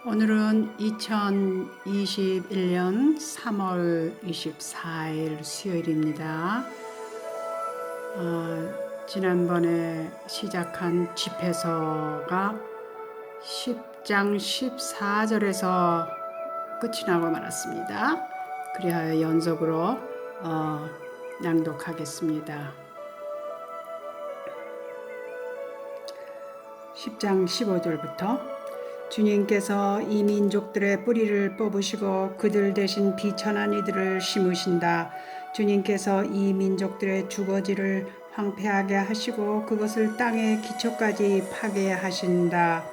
오늘은 2021년 3월 24일 수요일입니다. 지난번에 시작한 집회서가 10장 14절에서 끝이 나고 말았습니다. 그리하여 연속으로 낭독하겠습니다. 10장 15절부터 주님께서 이 민족들의 뿌리를 뽑으시고 그들 대신 비천한 이들을 심으신다. 주님께서 이 민족들의 주거지를 황폐하게 하시고 그것을 땅의 기초까지 파괴하신다.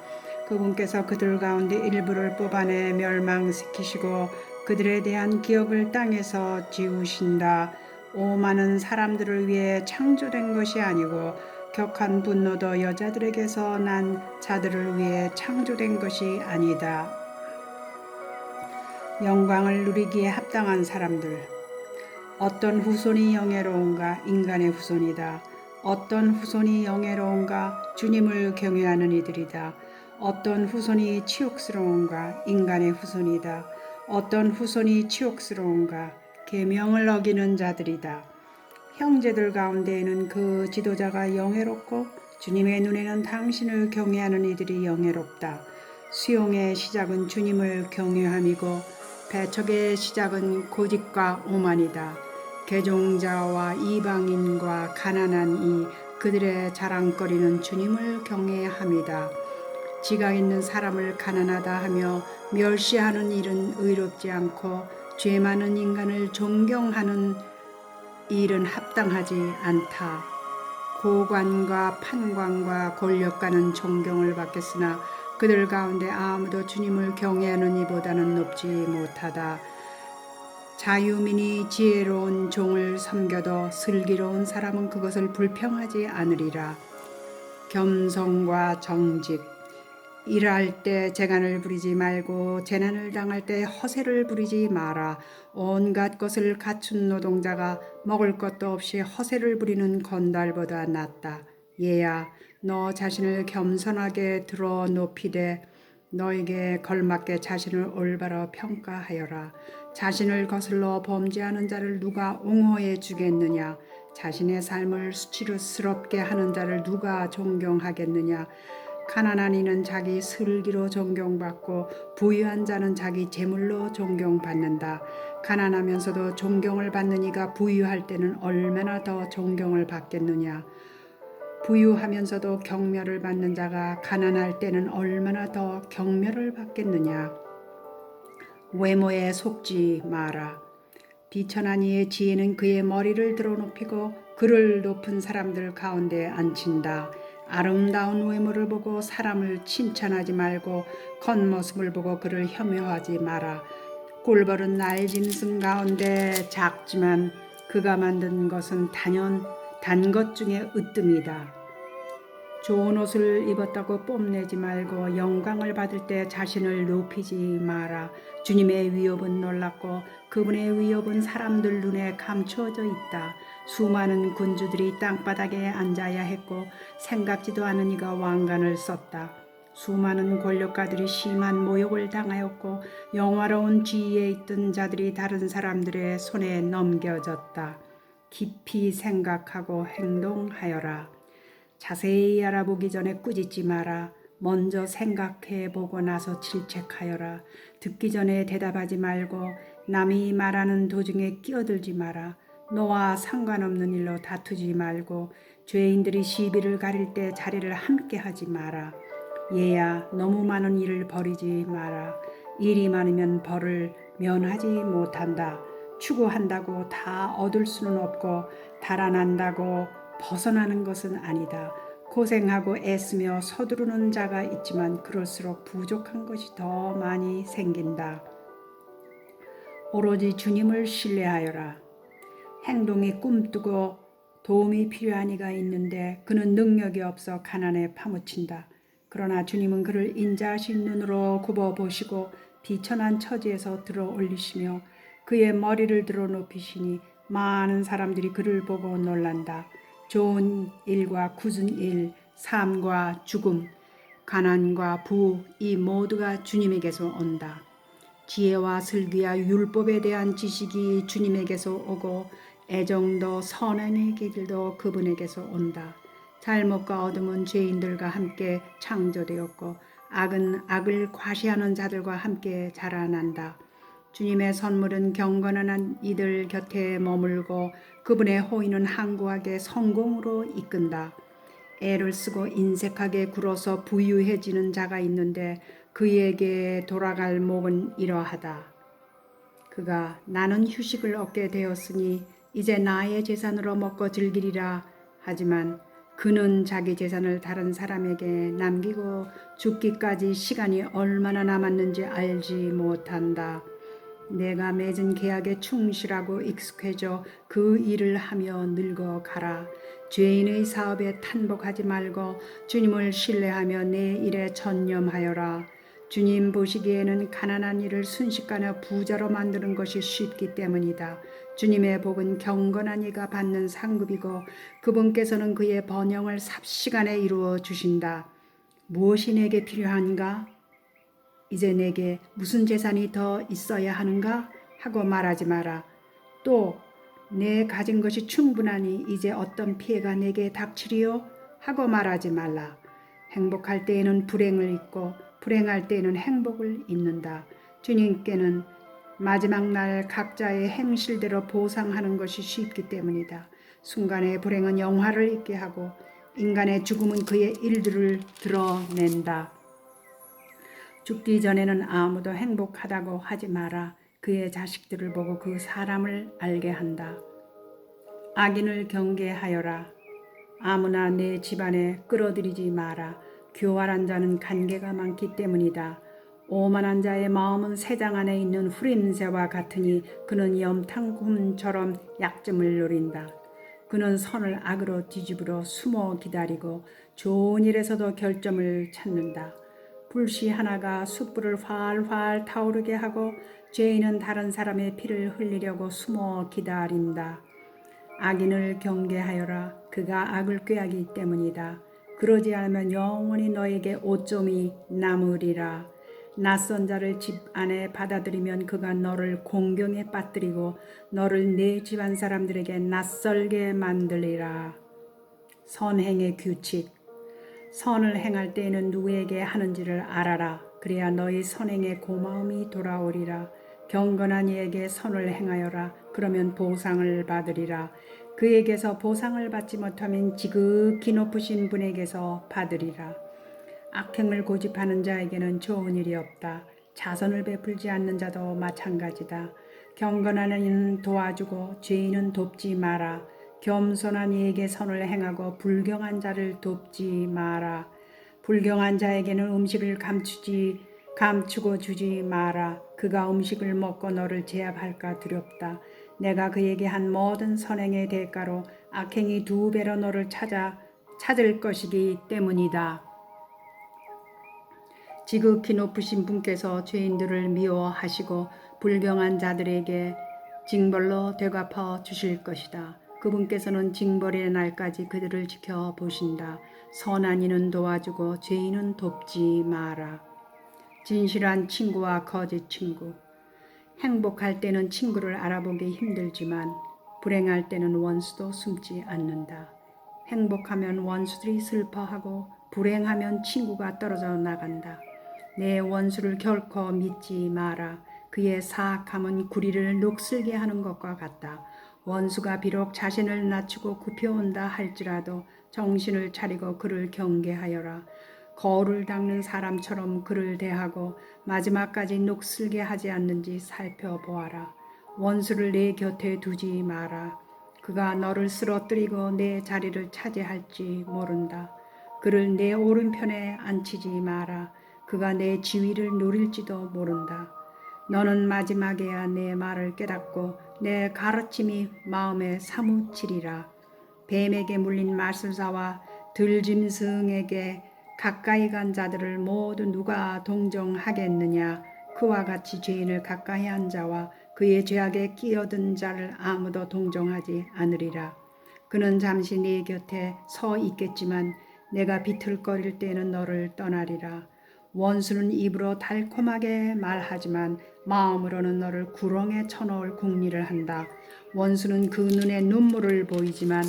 그분께서 그들 가운데 일부를 뽑아내 멸망시키시고 그들에 대한 기억을 땅에서 지우신다. 오만한 사람들을 위해 창조된 것이 아니고 격한 분노도 여자들에게서 난 자들을 위해 창조된 것이 아니다. 영광을 누리기에 합당한 사람들. 어떤 후손이 영예로운가? 인간의 후손이다. 어떤 후손이 영예로운가? 주님을 경외하는 이들이다. 어떤 후손이 치욕스러운가? 인간의 후손이다. 어떤 후손이 치욕스러운가? 계명을 어기는 자들이다. 형제들 가운데에는 그 지도자가 영예롭고 주님의 눈에는 당신을 경외하는 이들이 영예롭다. 수용의 시작은 주님을 경외함이고 배척의 시작은 고집과 오만이다. 개종자와 이방인과 가난한 이 그들의 자랑거리는 주님을 경외함이다. 지각 있는 사람을 가난하다 하며 멸시하는 일은 의롭지 않고 죄 많은 인간을 존경하는 일은 합당하지 않다. 고관과 판관과 권력가는 존경을 받겠으나 그들 가운데 아무도 주님을 경외하는 이보다는 높지 못하다. 자유민이 지혜로운 종을 섬겨도 슬기로운 사람은 그것을 불평하지 않으리라. 겸손과 정직. 일할 때 재간을 부리지 말고 재난을 당할 때 허세를 부리지 마라. 온갖 것을 갖춘 노동자가 먹을 것도 없이 허세를 부리는 건달보다 낫다. 얘야, 너 자신을 겸손하게 들어 높이되 너에게 걸맞게 자신을 올바로 평가하여라. 자신을 거슬러 범죄하는 자를 누가 옹호해 주겠느냐? 자신의 삶을 수치스럽게 하는 자를 누가 존경하겠느냐? 가난한 이는 자기 슬기로 존경받고 부유한 자는 자기 재물로 존경받는다. 가난하면서도 존경을 받는 이가 부유할 때는 얼마나 더 존경을 받겠느냐. 부유하면서도 경멸을 받는 자가 가난할 때는 얼마나 더 경멸을 받겠느냐. 외모에 속지 마라. 비천한 이의 지혜는 그의 머리를 들어 높이고 그를 높은 사람들 가운데 앉힌다. 아름다운 외모를 보고 사람을 칭찬하지 말고 겉모습을 보고 그를 혐오하지 마라. 꿀벌은 날짐승 가운데 작지만 그가 만든 것은 단 것 중에 으뜸이다. 좋은 옷을 입었다고 뽐내지 말고 영광을 받을 때 자신을 높이지 마라. 주님의 위협은 놀랍고 그분의 위협은 사람들 눈에 감추어져 있다. 수많은 군주들이 땅바닥에 앉아야 했고 생각지도 않은 이가 왕관을 썼다. 수많은 권력가들이 심한 모욕을 당하였고 영화로운 지위에 있던 자들이 다른 사람들의 손에 넘겨졌다. 깊이 생각하고 행동하여라. 자세히 알아보기 전에 꾸짖지 마라. 먼저 생각해 보고 나서 질책하여라. 듣기 전에 대답하지 말고 남이 말하는 도중에 끼어들지 마라. 너와 상관없는 일로 다투지 말고 죄인들이 시비를 가릴 때 자리를 함께 하지 마라. 얘야, 너무 많은 일을 벌이지 마라. 일이 많으면 벌을 면하지 못한다. 추구한다고 다 얻을 수는 없고 달아난다고 벗어나는 것은 아니다. 고생하고 애쓰며 서두르는 자가 있지만 그럴수록 부족한 것이 더 많이 생긴다. 오로지 주님을 신뢰하여라. 행동이 꿈뜨고 도움이 필요한 이가 있는데 그는 능력이 없어 가난에 파묻힌다. 그러나 주님은 그를 인자하신 눈으로 굽어보시고 비천한 처지에서 들어 올리시며 그의 머리를 들어 높이시니 많은 사람들이 그를 보고 놀란다. 좋은 일과 굳은 일, 삶과 죽음, 가난과 부 이 모두가 주님에게서 온다. 지혜와 슬기와 율법에 대한 지식이 주님에게서 오고 애정도 선행의 길도 그분에게서 온다. 잘못과 어둠은 죄인들과 함께 창조되었고 악은 악을 과시하는 자들과 함께 자라난다. 주님의 선물은 경건한 이들 곁에 머물고 그분의 호의는 항구하게 성공으로 이끈다. 애를 쓰고 인색하게 굴어서 부유해지는 자가 있는데 그에게 돌아갈 목은 이러하다. 그가 나는 휴식을 얻게 되었으니 이제 나의 재산으로 먹고 즐기리라 하지만 그는 자기 재산을 다른 사람에게 남기고 죽기까지 시간이 얼마나 남았는지 알지 못한다. 내가 맺은 계약에 충실하고 익숙해져 그 일을 하며 늙어가라. 죄인의 사업에 탄복하지 말고 주님을 신뢰하며 내 일에 전념하여라. 주님 보시기에는 가난한 이를 순식간에 부자로 만드는 것이 쉽기 때문이다. 주님의 복은 경건한 이가 받는 상급이고 그분께서는 그의 번영을 삽시간에 이루어 주신다. 무엇이 내게 필요한가? 이제 내게 무슨 재산이 더 있어야 하는가? 하고 말하지 마라. 또 내 가진 것이 충분하니 이제 어떤 피해가 내게 닥치리요? 하고 말하지 말라. 행복할 때에는 불행을 잊고 불행할 때에는 행복을 잊는다. 주님께는 마지막 날 각자의 행실대로 보상하는 것이 쉽기 때문이다. 순간의 불행은 영화를 잊게 하고 인간의 죽음은 그의 일들을 드러낸다. 죽기 전에는 아무도 행복하다고 하지 마라. 그의 자식들을 보고 그 사람을 알게 한다. 악인을 경계하여라. 아무나 내 집안에 끌어들이지 마라. 교활한 자는 간계가 많기 때문이다. 오만한 자의 마음은 새장 안에 있는 후림새와 같으니 그는 염탕곰처럼 약점을 노린다. 그는 선을 악으로 뒤집으러 숨어 기다리고 좋은 일에서도 결점을 찾는다. 불씨 하나가 숯불을 활활 타오르게 하고 죄인은 다른 사람의 피를 흘리려고 숨어 기다린다. 악인을 경계하여라. 그가 악을 꾀하기 때문이다. 그러지 않으면 영원히 너에게 오점이 남으리라. 낯선 자를 집 안에 받아들이면 그가 너를 공경에 빠뜨리고 너를 내 집안 사람들에게 낯설게 만들리라. 선행의 규칙. 선을 행할 때에는 누구에게 하는지를 알아라. 그래야 너희 선행에 고마움이 돌아오리라. 경건한 이에게 선을 행하여라. 그러면 보상을 받으리라. 그에게서 보상을 받지 못하면 지극히 높으신 분에게서 받으리라. 악행을 고집하는 자에게는 좋은 일이 없다. 자선을 베풀지 않는 자도 마찬가지다. 경건한 이는 도와주고 죄인은 돕지 마라. 겸손한 이에게 선을 행하고 불경한 자를 돕지 마라. 불경한 자에게는 음식을 감추고 주지 마라. 그가 음식을 먹고 너를 제압할까 두렵다. 내가 그에게 한 모든 선행의 대가로 악행이 2배로 너를 찾을 것이기 때문이다. 지극히 높으신 분께서 죄인들을 미워하시고 불경한 자들에게 징벌로 되갚아 주실 것이다. 그분께서는 징벌의 날까지 그들을 지켜보신다. 선한 이는 도와주고 죄인은 돕지 마라. 진실한 친구와 거짓 친구. 행복할 때는 친구를 알아보기 힘들지만 불행할 때는 원수도 숨지 않는다. 행복하면 원수들이 슬퍼하고 불행하면 친구가 떨어져 나간다. 내 원수를 결코 믿지 마라. 그의 사악함은 구리를 녹슬게 하는 것과 같다. 원수가 비록 자신을 낮추고 굽혀온다 할지라도 정신을 차리고 그를 경계하여라. 거울을 닦는 사람처럼 그를 대하고 마지막까지 녹슬게 하지 않는지 살펴보아라. 원수를 내 곁에 두지 마라. 그가 너를 쓰러뜨리고 내 자리를 차지할지 모른다. 그를 내 오른편에 앉히지 마라. 그가 내 지위를 노릴지도 모른다. 너는 마지막에야 내 말을 깨닫고 내 가르침이 마음에 사무치리라. 뱀에게 물린 마술사와 들짐승에게 가까이 간 자들을 모두 누가 동정하겠느냐. 그와 같이 죄인을 가까이 한 자와 그의 죄악에 끼어든 자를 아무도 동정하지 않으리라. 그는 잠시 네 곁에 서 있겠지만 내가 비틀거릴 때에는 너를 떠나리라. 원수는 입으로 달콤하게 말하지만 마음으로는 너를 구렁에 쳐넣을 궁리를 한다. 원수는 그 눈에 눈물을 보이지만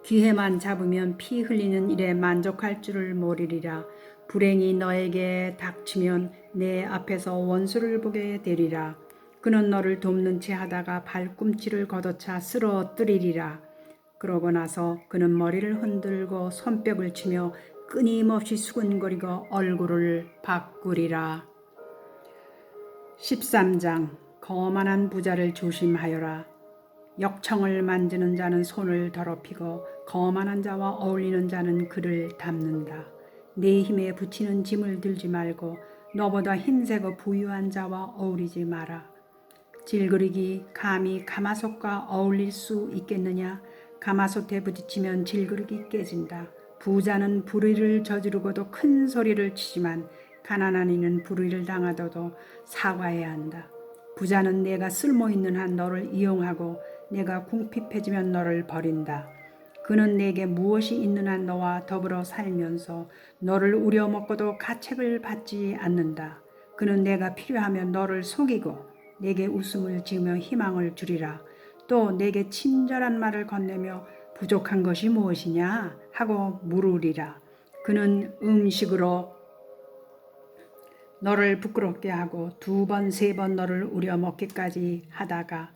기회만 잡으면 피 흘리는 일에 만족할 줄을 모르리라. 불행이 너에게 닥치면 내 앞에서 원수를 보게 되리라. 그는 너를 돕는 채 하다가 발꿈치를 걷어차 쓰러뜨리리라. 그러고 나서 그는 머리를 흔들고 손뼉을 치며 끊임없이 수근거리고 얼굴을 바꾸리라. 13장 거만한 부자를 조심하여라. 역청을 만지는 자는 손을 더럽히고 거만한 자와 어울리는 자는 그를 닮는다. 내 힘에 붙이는 짐을 들지 말고 너보다 힘세고 부유한 자와 어울리지 마라. 질그릇이 감히 가마솥과 어울릴 수 있겠느냐? 가마솥에 부딪히면 질그릇이 깨진다. 부자는 불의를 저지르고도 큰 소리를 치지만 가난한 이는 불의를 당하더라도 사과해야 한다. 부자는 내가 쓸모있는 한 너를 이용하고 내가 궁핍해지면 너를 버린다. 그는 내게 무엇이 있는 한 너와 더불어 살면서 너를 우려먹고도 가책을 받지 않는다. 그는 내가 필요하면 너를 속이고 내게 웃음을 지으며 희망을 주리라. 또 내게 친절한 말을 건네며 부족한 것이 무엇이냐 하고 물으리라. 그는 음식으로 너를 부끄럽게 하고 2번, 3번 너를 우려먹기까지 하다가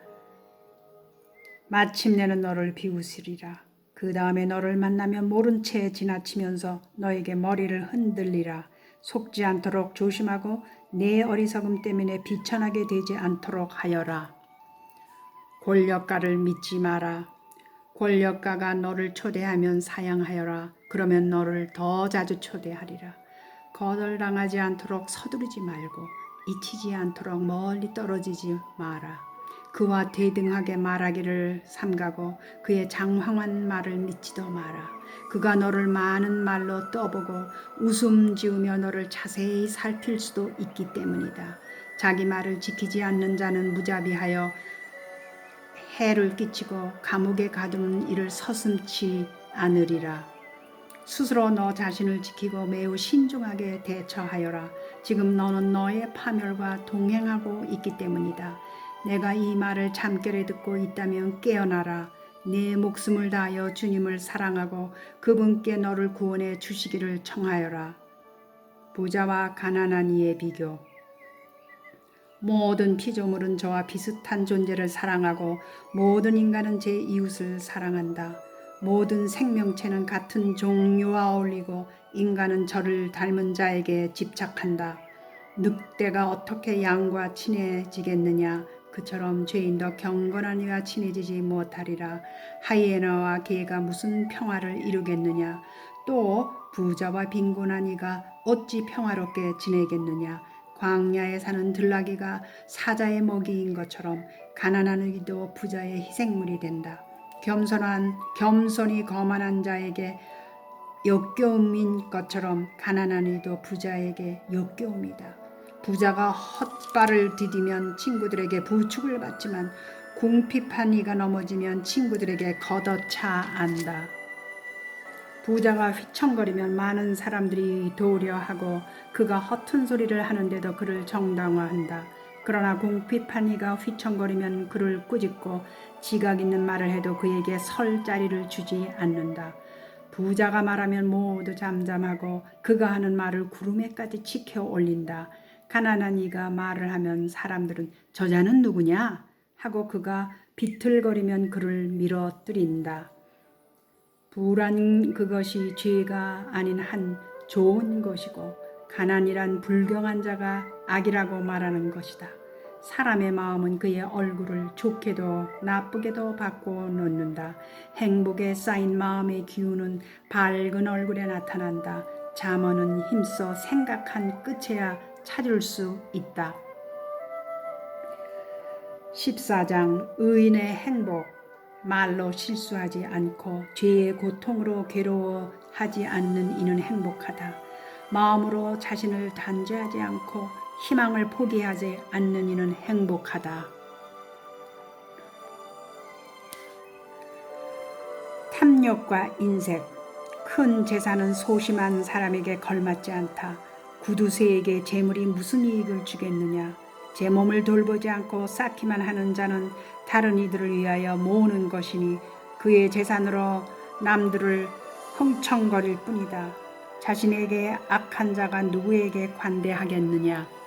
마침내는 너를 비웃으리라. 그 다음에 너를 만나면 모른 채 지나치면서 너에게 머리를 흔들리라. 속지 않도록 조심하고 내 어리석음 때문에 비천하게 되지 않도록 하여라. 권력가를 믿지 마라. 권력가가 너를 초대하면 사양하여라. 그러면 너를 더 자주 초대하리라. 거절당하지 않도록 서두르지 말고 잊히지 않도록 멀리 떨어지지 마라. 그와 대등하게 말하기를 삼가고 그의 장황한 말을 믿지도 마라. 그가 너를 많은 말로 떠보고 웃음 지으며 너를 자세히 살필 수도 있기 때문이다. 자기 말을 지키지 않는 자는 무자비하여 해를 끼치고 감옥에 가두는 일을 서슴지 않으리라. 스스로 너 자신을 지키고 매우 신중하게 대처하여라. 지금 너는 너의 파멸과 동행하고 있기 때문이다. 내가 이 말을 잠결에 듣고 있다면 깨어나라. 내 목숨을 다하여 주님을 사랑하고 그분께 너를 구원해 주시기를 청하여라. 부자와 가난한 이의 비교. 모든 피조물은 저와 비슷한 존재를 사랑하고 모든 인간은 제 이웃을 사랑한다. 모든 생명체는 같은 종류와 어울리고 인간은 저를 닮은 자에게 집착한다. 늑대가 어떻게 양과 친해지겠느냐? 그처럼 죄인도 경건한 이와 친해지지 못하리라. 하이에나와 개가 무슨 평화를 이루겠느냐? 또 부자와 빈곤한 이가 어찌 평화롭게 지내겠느냐? 광야에 사는 들나귀가 사자의 먹이인 것처럼 가난한 이도 부자의 희생물이 된다. 겸손이 거만한 자에게 역겨움인 것처럼 가난한 이도 부자에게 역겨움이다. 부자가 헛발을 디디면 친구들에게 부축을 받지만 궁핍한 이가 넘어지면 친구들에게 걷어차 안다. 부자가 휘청거리면 많은 사람들이 도우려하고 그가 허튼 소리를 하는데도 그를 정당화한다. 그러나 궁핍한 이가 휘청거리면 그를 꾸짖고 지각 있는 말을 해도 그에게 설 자리를 주지 않는다. 부자가 말하면 모두 잠잠하고 그가 하는 말을 구름에까지 치켜 올린다. 가난한 이가 말을 하면 사람들은 저자는 누구냐 하고 그가 비틀거리면 그를 밀어뜨린다. 부란 그것이 죄가 아닌 한 좋은 것이고 가난이란 불경한 자가 악이라고 말하는 것이다. 사람의 마음은 그의 얼굴을 좋게도 나쁘게도 바꿔놓는다. 행복에 쌓인 마음의 기운은 밝은 얼굴에 나타난다. 잠언은 힘써 생각한 끝에야 찾을 수 있다. 14장 의인의 행복. 말로 실수하지 않고 죄의 고통으로 괴로워하지 않는 이는 행복하다. 마음으로 자신을 단죄하지 않고 희망을 포기하지 않는 이는 행복하다. 탐욕과 인색. 큰 재산은 소심한 사람에게 걸맞지 않다. 구두쇠에게 재물이 무슨 이익을 주겠느냐. 제 몸을 돌보지 않고 쌓기만 하는 자는 다른 이들을 위하여 모으는 것이니 그의 재산으로 남들을 흥청거릴 뿐이다. 자신에게 악한 자가 누구에게 관대하겠느냐.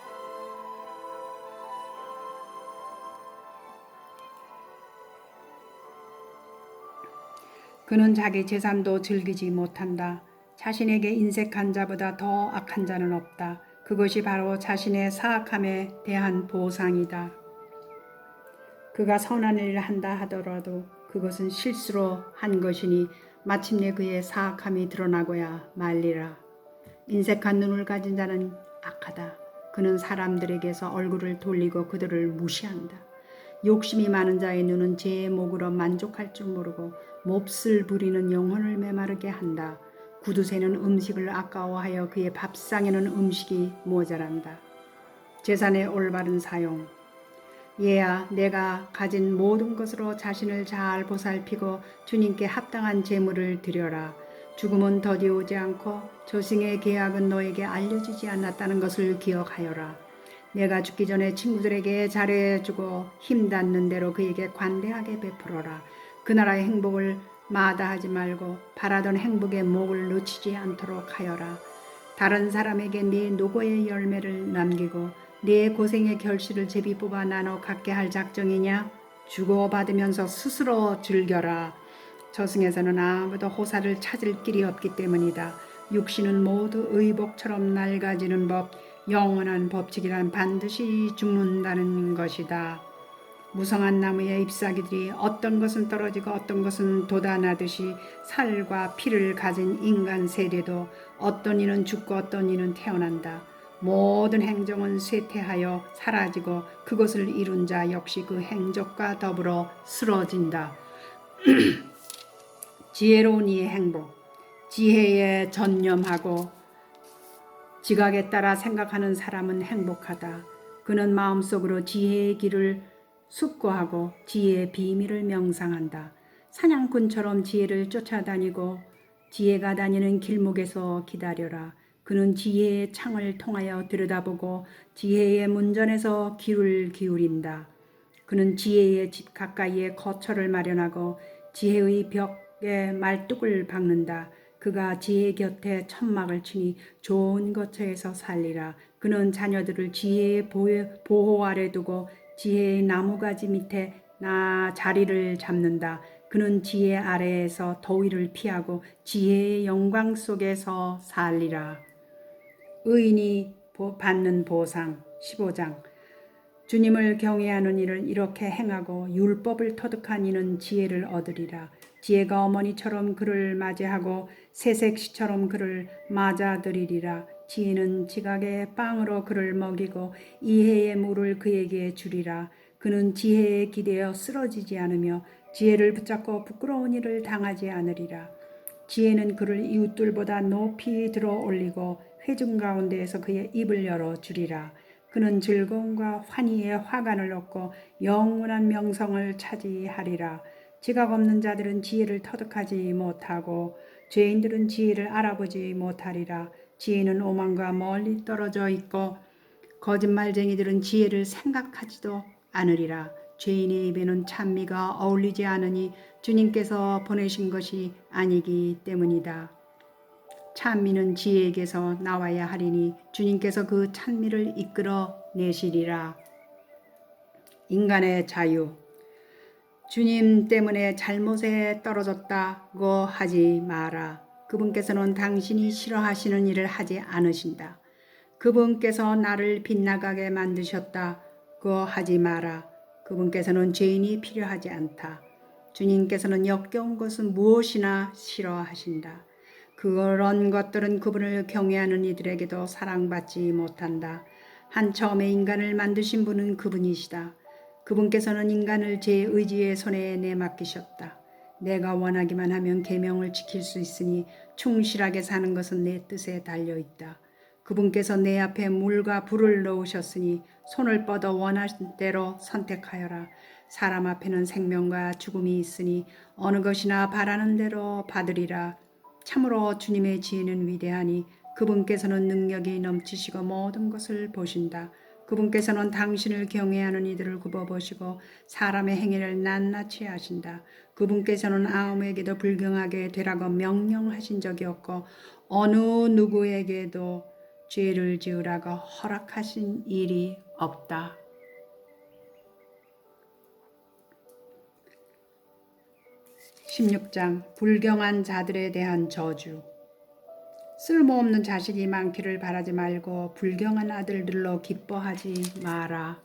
그는 자기 재산도 즐기지 못한다. 자신에게 인색한 자보다 더 악한 자는 없다. 그것이 바로 자신의 사악함에 대한 보상이다. 그가 선한 일을 한다 하더라도 그것은 실수로 한 것이니 마침내 그의 사악함이 드러나고야 말리라. 인색한 눈을 가진 자는 악하다. 그는 사람들에게서 얼굴을 돌리고 그들을 무시한다. 욕심이 많은 자의 눈은 제 목으로 만족할 줄 모르고 몹쓸 부리는 영혼을 메마르게 한다. 구두쇠는 음식을 아까워하여 그의 밥상에는 음식이 모자란다. 재산의 올바른 사용. 얘야, 내가 가진 모든 것으로 자신을 잘 보살피고 주님께 합당한 재물을 드려라. 죽음은 더디 오지 않고 저승의 계약은 너에게 알려지지 않았다는 것을 기억하여라. 내가 죽기 전에 친구들에게 잘해주고 힘 닿는 대로 그에게 관대하게 베풀어라. 그 나라의 행복을 마다하지 말고 바라던 행복의 목을 놓치지 않도록 하여라. 다른 사람에게 네 노고의 열매를 남기고 네 고생의 결실을 제비 뽑아 나눠 갖게 할 작정이냐? 주고받으면서 스스로 즐겨라. 저승에서는 아무도 호사를 찾을 길이 없기 때문이다. 육신은 모두 의복처럼 낡아지는 법, 영원한 법칙이란 반드시 죽는다는 것이다. 무성한 나무의 잎사귀들이 어떤 것은 떨어지고 어떤 것은 돋아나듯이 살과 피를 가진 인간 세대도 어떤 이는 죽고 어떤 이는 태어난다. 모든 행정은 쇠퇴하여 사라지고 그것을 이룬 자 역시 그 행적과 더불어 쓰러진다. 지혜로운 이의 행복. 지혜에 전념하고 지각에 따라 생각하는 사람은 행복하다. 그는 마음속으로 지혜의 길을 숙고하고 지혜의 비밀을 명상한다. 사냥꾼처럼 지혜를 쫓아다니고 지혜가 다니는 길목에서 기다려라. 그는 지혜의 창을 통하여 들여다보고 지혜의 문전에서 귀를 기울인다. 그는 지혜의 집 가까이에 거처를 마련하고 지혜의 벽에 말뚝을 박는다. 그가 지혜 곁에 천막을 치니 좋은 거처에서 살리라. 그는 자녀들을 지혜의 보호 아래 두고 지혜의 나무가지 밑에 자리를 잡는다. 그는 지혜 아래에서 더위를 피하고 지혜의 영광 속에서 살리라. 의인이 받는 보상 15장. 주님을 경외하는 이를 이렇게 행하고 율법을 터득한 이는 지혜를 얻으리라. 지혜가 어머니처럼 그를 맞이하고 새색시처럼 그를 맞아들이리라. 지혜는 지각의 빵으로 그를 먹이고 이해의 물을 그에게 주리라. 그는 지혜에 기대어 쓰러지지 않으며 지혜를 붙잡고 부끄러운 일을 당하지 않으리라. 지혜는 그를 이웃들보다 높이 들어 올리고 회중 가운데에서 그의 입을 열어 주리라. 그는 즐거움과 환희의 화관을 얻고 영원한 명성을 차지하리라. 지각 없는 자들은 지혜를 터득하지 못하고 죄인들은 지혜를 알아보지 못하리라. 지혜는 오만과 멀리 떨어져 있고 거짓말쟁이들은 지혜를 생각하지도 않으리라. 죄인의 입에는 찬미가 어울리지 않으니 주님께서 보내신 것이 아니기 때문이다. 찬미는 지혜에게서 나와야 하리니 주님께서 그 찬미를 이끌어 내시리라. 인간의 자유. 주님 때문에 잘못에 떨어졌다고 하지 마라. 그분께서는 당신이 싫어하시는 일을 하지 않으신다. 그분께서 나를 빗나가게 만드셨다고 하지 마라. 그분께서는 죄인이 필요하지 않다. 주님께서는 역겨운 것은 무엇이나 싫어하신다. 그런 것들은 그분을 경외하는 이들에게도 사랑받지 못한다. 한처음에 인간을 만드신 분은 그분이시다. 그분께서는 인간을 제 의지의 손에 내맡기셨다. 내가 원하기만 하면 계명을 지킬 수 있으니 충실하게 사는 것은 내 뜻에 달려있다. 그분께서 내 앞에 물과 불을 놓으셨으니 손을 뻗어 원하신 대로 선택하여라. 사람 앞에는 생명과 죽음이 있으니 어느 것이나 바라는 대로 받으리라. 참으로 주님의 지혜는 위대하니 그분께서는 능력이 넘치시고 모든 것을 보신다. 그분께서는 당신을 경외하는 이들을 굽어보시고 사람의 행위를 낱낱이 하신다. 그분께서는 아무에게도 불경하게 되라고 명령하신 적이 없고 어느 누구에게도 죄를 지으라고 허락하신 일이 없다. 16장 불경한 자들에 대한 저주. 쓸모없는 자식이 많기를 바라지 말고 불경한 아들들로 기뻐하지 마라.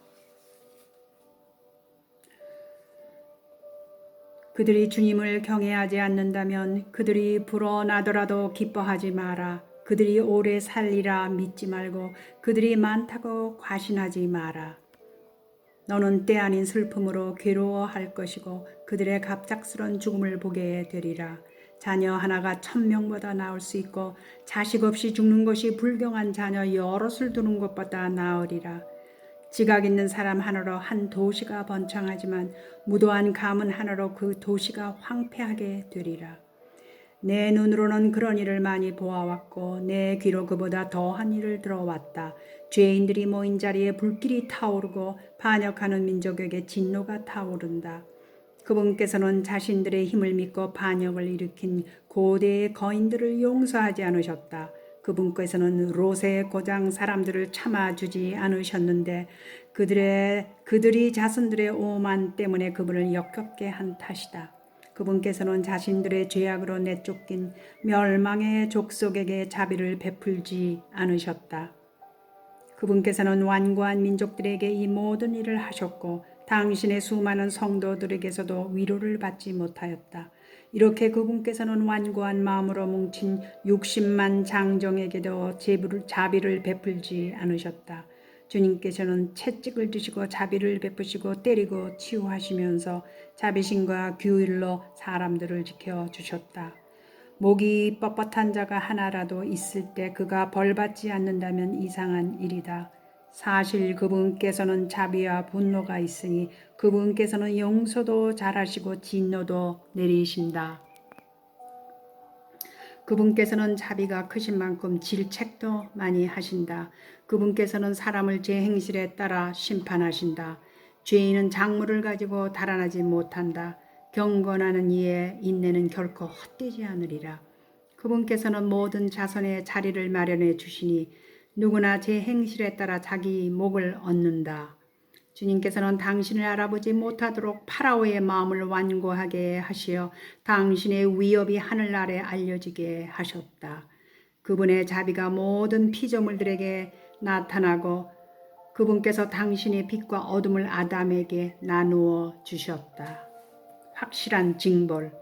그들이 주님을 경외하지 않는다면 그들이 불어나더라도 기뻐하지 마라. 그들이 오래 살리라 믿지 말고 그들이 많다고 과신하지 마라. 너는 때 아닌 슬픔으로 괴로워할 것이고 그들의 갑작스런 죽음을 보게 되리라. 자녀 하나가 1000명보다 나을 수 있고 자식 없이 죽는 것이 불경한 자녀 여럿을 두는 것보다 나으리라. 지각 있는 사람 하나로 한 도시가 번창하지만 무도한 가문 하나로 그 도시가 황폐하게 되리라. 내 눈으로는 그런 일을 많이 보아왔고 내 귀로 그보다 더한 일을 들어왔다. 죄인들이 모인 자리에 불길이 타오르고 반역하는 민족에게 진노가 타오른다. 그분께서는 자신들의 힘을 믿고 반역을 일으킨 고대의 거인들을 용서하지 않으셨다. 그분께서는 롯의 고장 사람들을 참아주지 않으셨는데 그들이 자손들의 오만 때문에 그분을 역겹게 한 탓이다. 그분께서는 자신들의 죄악으로 내쫓긴 멸망의 족속에게 자비를 베풀지 않으셨다. 그분께서는 완고한 민족들에게 이 모든 일을 하셨고 당신의 수많은 성도들에게서도 위로를 받지 못하였다. 이렇게 그분께서는 완고한 마음으로 뭉친 60만 장정에게도 자비를 베풀지 않으셨다. 주님께서는 채찍을 드시고 자비를 베푸시고 때리고 치유하시면서 자비심과 규율로 사람들을 지켜주셨다. 목이 뻣뻣한 자가 하나라도 있을 때 그가 벌받지 않는다면 이상한 일이다. 사실 그분께서는 자비와 분노가 있으니 그분께서는 용서도 잘하시고 진노도 내리신다. 그분께서는 자비가 크신 만큼 질책도 많이 하신다. 그분께서는 사람을 제 행실에 따라 심판하신다. 죄인은 작물을 가지고 달아나지 못한다. 경건하는 이의 인내는 결코 헛되지 않으리라. 그분께서는 모든 자손의 자리를 마련해 주시니 누구나 제 행실에 따라 자기 목을 얻는다. 주님께서는 당신을 알아보지 못하도록 파라오의 마음을 완고하게 하시어 당신의 위협이 하늘 아래 알려지게 하셨다. 그분의 자비가 모든 피조물들에게 나타나고 그분께서 당신의 빛과 어둠을 아담에게 나누어 주셨다. 확실한 징벌.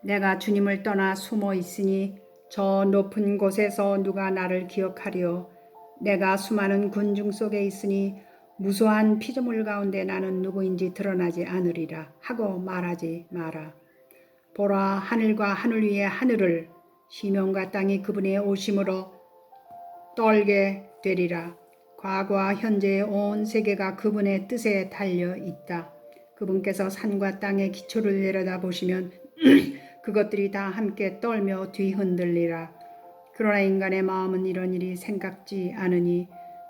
내가 주님을 떠나 숨어 있으니 저 높은 곳에서 누가 나를 기억하리요. 내가 수많은 군중 속에 있으니 무수한 피조물 가운데 나는 누구인지 드러나지 않으리라 하고 말하지 마라. 보라, 하늘과 하늘 위의 하늘을 시면과 땅이 그분의 오심으로 떨게 되리라. 과거와 현재의 온 세계가 그분의 뜻에 달려 있다. 그분께서 산과 땅의 기초를 내려다 보시면 그것들이 다 함께 떨며 뒤흔들리라. 그러나 인간의 마음은 이런 일이 생각지 않으니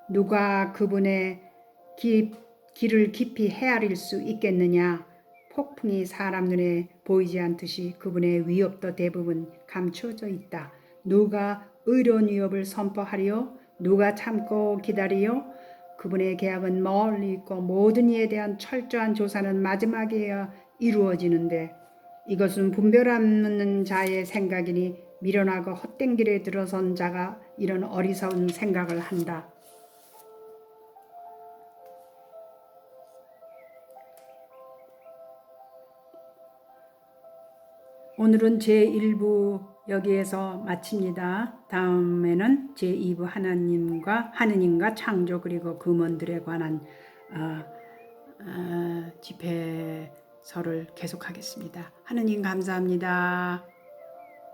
누가 그분의 길을 깊이 헤아릴 수 있겠느냐. 폭풍이 사람 눈에 보이지 않듯이 그분의 위협도 대부분 감추어져 있다. 누가 의로운 위협을 선포하리요? 누가 참고 기다리요? 그분의 계약은 멀리 있고 모든 이에 대한 철저한 조사는 마지막에야 이루어지는데 이것은 분별 없는 자의 생각이니 미련하고 헛된 길에 들어선 자가 이런 어리석은 생각을 한다. 오늘은 제1부 여기에서 마칩니다. 다음에는 제2부 하느님과 창조 그리고 금원들에 관한 집회서를 계속하겠습니다. 하느님 감사합니다.